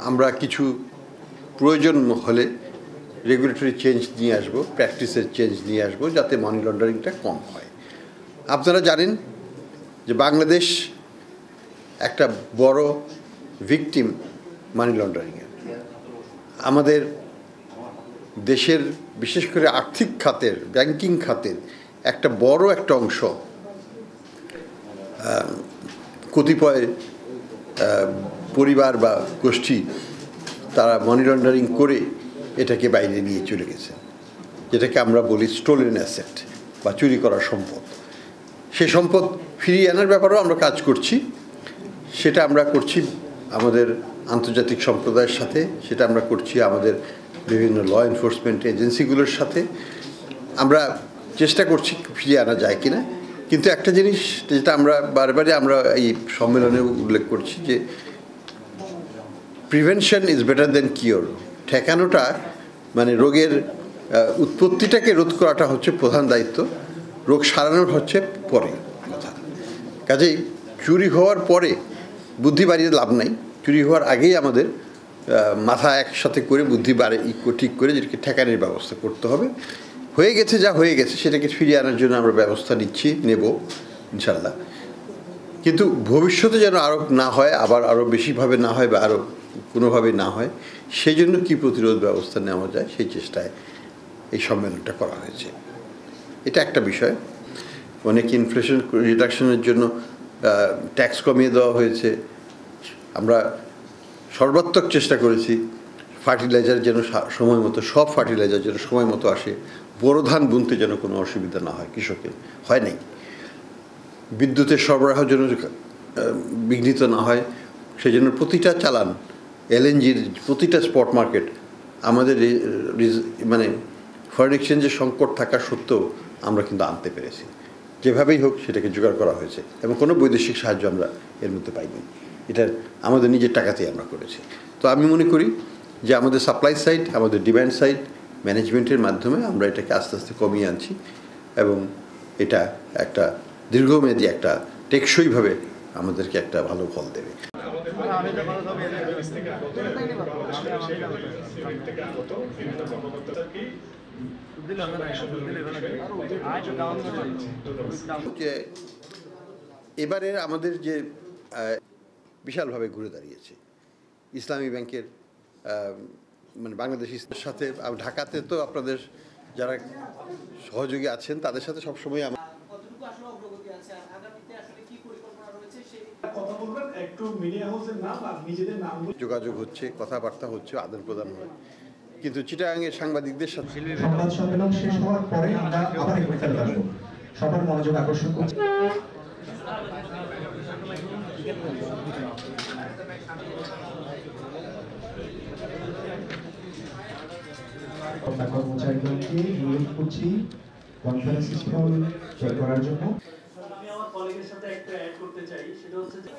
আমরা কিছু প্রয়োজন হলে রেগুলেটরি চেঞ্জ নিয়ে আসব, প্র্যাকটিসের চেঞ্জ নিয়ে আসব, যাতে মানি লন্ডারিংটা কম হয়। আপনারা জানেন যে বাংলাদেশ একটা বড় ভিকটিম মানি লন্ডারিংয়ের। আমাদের দেশের বিশেষ করে আর্থিক খাতের, ব্যাংকিং খাতের একটা বড় একটা অংশ কতিপয় পরিবার বা গোষ্ঠী তারা মানি লন্ডারিং করে এটাকে বাইরে নিয়ে চলে গেছে, যেটাকে আমরা বলি স্টোলেন অ্যাসেট বা চুরি করা সম্পদ। সেই সম্পদ ফিরিয়ে আনার ব্যাপারেও আমরা কাজ করছি। সেটা আমরা করছি আমাদের আন্তর্জাতিক সম্প্রদায়ের সাথে, সেটা আমরা করছি আমাদের বিভিন্ন ল এনফোর্সমেন্ট এজেন্সিগুলোর সাথে। আমরা চেষ্টা করছি ফিরিয়ে আনা যায় কিনা। কিন্তু একটা জিনিস যেটা আমরা বারবারই এই সম্মেলনে উল্লেখ করছি যে prevention is better than cure. ঠেকানোটা মানে রোগের উৎপত্তিটাকে রোধ করাটা হচ্ছে প্রধান দায়িত্ব, রোগ সারানোর হচ্ছে পরে কথা। কাজেই চুরি হওয়ার পরে বুদ্ধি বাড়িয়ে লাভ নাই, চুরি হওয়ার আগেই আমাদের মাথা একসাথে করে বুদ্ধি ঠিক করে যেটাকে ঠেকানোর ব্যবস্থা করতে হবে। হয়ে গেছে যা হয়ে গেছে সেটাকে ফিরিয়ে আনার জন্য আমরা ব্যবস্থা নেব ইনশাল্লাহ। কিন্তু ভবিষ্যতে যেন আরও না হয়, আবার আরও বেশিভাবে না হয় বা আরও কোনোভাবে না হয়, সেই জন্য কী প্রতিরোধ ব্যবস্থা নেওয়া যায় সেই চেষ্টায় এই সম্মেলনটা করা হয়েছে। এটা একটা বিষয়। অনেক ইনফ্লেশন রিডাকশনের জন্য ট্যাক্স কমিয়ে দেওয়া হয়েছে। আমরা সর্বাত্মক চেষ্টা করেছি ফার্টিলাইজার যেন সময় মতো, সব ফার্টিলাইজার যেন সময় মতো আসে, বোরো ধান বুনতে যেন কোনো অসুবিধা না হয় কৃষকের, হয় নাই। বিদ্যুতের সরবরাহ যেন বিঘ্নিত না হয়, সেই জন্য প্রতিটা চালান, এলএনজির প্রতিটা স্পট মার্কেট আমাদের মানে ফরেন এক্সচেঞ্জের সংকট থাকা সত্ত্বেও আমরা কিন্তু আনতে পেরেছি। যেভাবেই হোক সেটাকে জোগাড় করা হয়েছে এবং কোনো বৈদেশিক সাহায্য আমরা এর মধ্যে পাইনি। এটা আমাদের নিজের টাকাতেই আমরা করেছি। তো আমি মনে করি যে আমাদের সাপ্লাই সাইড, আমাদের ডিমান্ড সাইড ম্যানেজমেন্টের মাধ্যমে আমরা এটাকে আস্তে আস্তে কমিয়ে আনছি এবং এটা একটা দীর্ঘমেয়াদী একটা টেকসইভাবে আমাদেরকে একটা ভালো ফল দেবে। এবারে আমাদের যে বিশালভাবে ঘুরে দাঁড়িয়েছে ইসলামী ব্যাংকের মানে বাংলাদেশ সাথে, ঢাকাতে তো আপনাদের যারা সহযোগী আছেন তাদের সাথে সবসময় যোগাযোগ হচ্ছে, কথাবার্তা হচ্ছে, আদান প্রদান হয়। কিন্তু চিটাগাংয়ের সাংবাদিকদের সাথে সংবাদ সম্মেলন শেষ হওয়ার পরে আমরা আবার একবার আসবো। সবার মনোযোগ আকর্ষণ করছি। কর্মচারীদেরকে অনুরোধ করছি কনফারেন্স স্থল শেয়ার করার জন্য। আমি আমার কলিগের সাথে একটা অ্যাড করতে চাই, সেটা হচ্ছে যে